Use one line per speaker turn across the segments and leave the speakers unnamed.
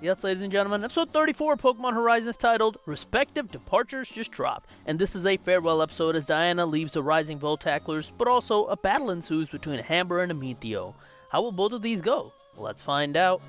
Yes, ladies and gentlemen, episode 34 of Pokemon Horizons titled Respective Departures just dropped, and this is a farewell episode as Diana leaves the Rising Voltaclers, but also a battle ensues between Hamber and Amethio. How will both of these go? Let's find out.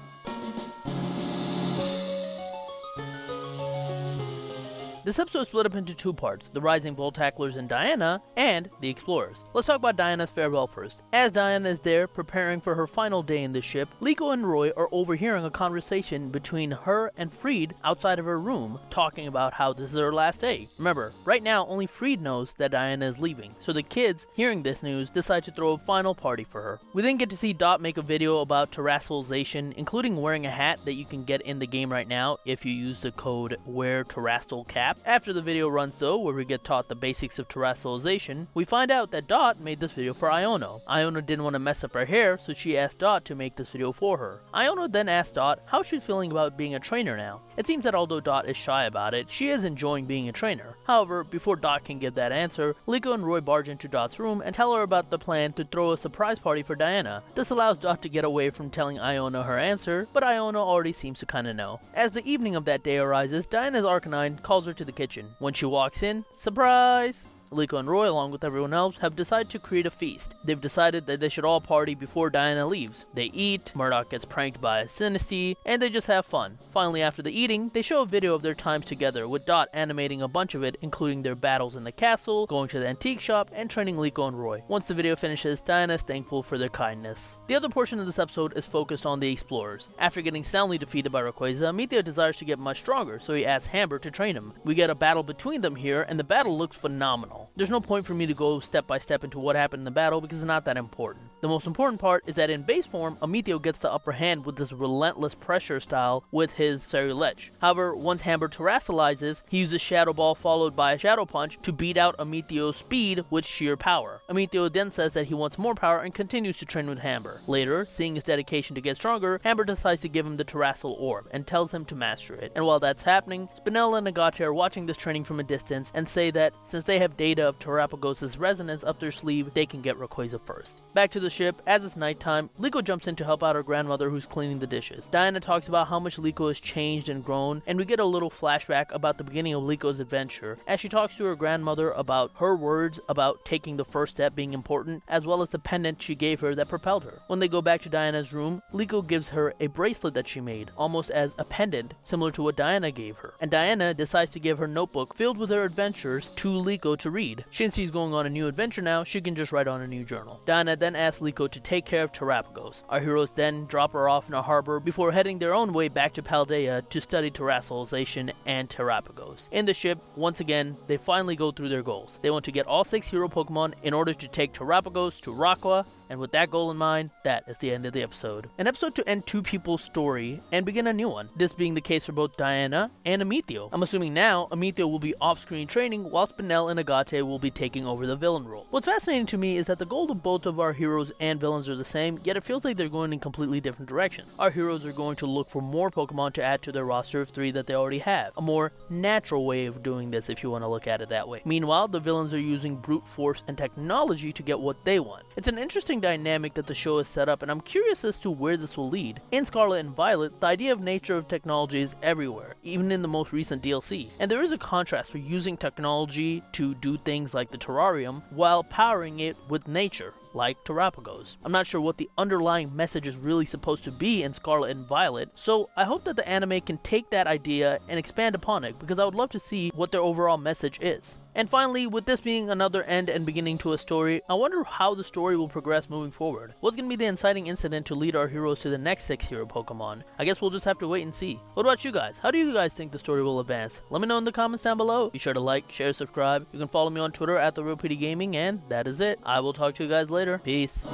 This episode is split up into two parts, the Rising Voltaclers and Diana, and the Explorers. Let's talk about Diana's farewell first. As Diana is there preparing for her final day in the ship, Liko and Roy are overhearing a conversation between her and Freed outside of her room, talking about how this is her last day. Remember, right now only Freed knows that Diana is leaving, so the kids, hearing this news, decide to throw a final party for her. We then get to see Dot make a video about terrestrialization, including wearing a hat that you can get in the game right now if you use the code WearTerrestrialCap. After the video runs though, where we get taught the basics of terrestrialization, we find out that Dot made this video for Iono. Iono didn't want to mess up her hair, so she asked Dot to make this video for her. Iono then asked Dot how she's feeling about being a trainer now. It seems that although Dot is shy about it, she is enjoying being a trainer. However, before Dot can give that answer, Liko and Roy barge into Dot's room and tell her about the plan to throw a surprise party for Diana. This allows Dot to get away from telling Iono her answer, but Iono already seems to kinda know. As the evening of that day arises, Diana's Arcanine calls her to the kitchen. When she walks in, surprise! Liko and Roy, along with everyone else, have decided to create a feast. They've decided that they should all party before Diana leaves. They eat, Murdoch gets pranked by a Sinistea, and they just have fun. Finally, after the eating, they show a video of their times together, with Dot animating a bunch of it, including their battles in the castle, going to the antique shop, and training Liko and Roy. Once the video finishes, Diana is thankful for their kindness. The other portion of this episode is focused on the Explorers. After getting soundly defeated by Rayquaza, Amethio desires to get much stronger, so he asks Hamber to train him. We get a battle between them here, and the battle looks phenomenal. There's no point for me to go step by step into what happened in the battle because it's not that important. The most important part is that in base form, Amethio gets the upper hand with this relentless pressure style with his Ceruledge. However, once Hamber terrestrializes, he uses Shadow Ball followed by a Shadow Punch to beat out Amethio's speed with sheer power. Amethio then says that he wants more power and continues to train with Hamber. Later, seeing his dedication to get stronger, Hamber decides to give him the Terrestrial Orb and tells him to master it. And while that's happening, Spinel and Agate are watching this training from a distance and say that since they have data of Terrapagos' resonance up their sleeve, they can get Rayquaza first. Back to the ship, as it's nighttime, Liko jumps in to help out her grandmother who's cleaning the dishes. Diana talks about how much Liko has changed and grown, and we get a little flashback about the beginning of Liko's adventure as she talks to her grandmother about her words about taking the first step being important, as well as the pendant she gave her that propelled her. When they go back to Diana's room, Liko gives her a bracelet that she made, almost as a pendant, similar to what Diana gave her. And Diana decides to give her notebook filled with her adventures to Liko to read. Since he's going on a new adventure now, she can just write on a new journal. Diana then asks Liko to take care of Terrapagos. Our heroes then drop her off in a harbor before heading their own way back to Paldea to study terrestrialization and Terrapagos. In the ship, once again, they finally go through their goals. They want to get all 6 hero Pokemon in order to take Terrapagos to Raqua, and with that goal in mind, that is the end of the episode. An episode to end two people's story and begin a new one. This being the case for both Diana and Amethio. I'm assuming now Amethio will be off-screen training while Spinel and Agate will be taking over the villain role. What's fascinating to me is that the goal of both of our heroes and villains are the same, yet it feels like they're going in completely different directions. Our heroes are going to look for more Pokemon to add to their roster of 3 that they already have. A more natural way of doing this if you want to look at it that way. Meanwhile, the villains are using brute force and technology to get what they want. It's an interesting dynamic that the show has set up, and I'm curious as to where this will lead. In Scarlet and Violet, the idea of nature of technology is everywhere, even in the most recent DLC. And there is a contrast for using technology to do things like the terrarium while powering it with nature, like Terrapagos. I'm not sure what the underlying message is really supposed to be in Scarlet and Violet, so I hope that the anime can take that idea and expand upon it, because I would love to see what their overall message is. And finally, with this being another end and beginning to a story, I wonder how the story will progress moving forward. What's going to be the inciting incident to lead our heroes to the next 6 hero Pokemon? I guess we'll just have to wait and see. What about you guys? How do you guys think the story will advance? Let me know in the comments down below. Be sure to like, share, subscribe. You can follow me on Twitter at PdGaming, and that is it. I will talk to you guys later. Peace.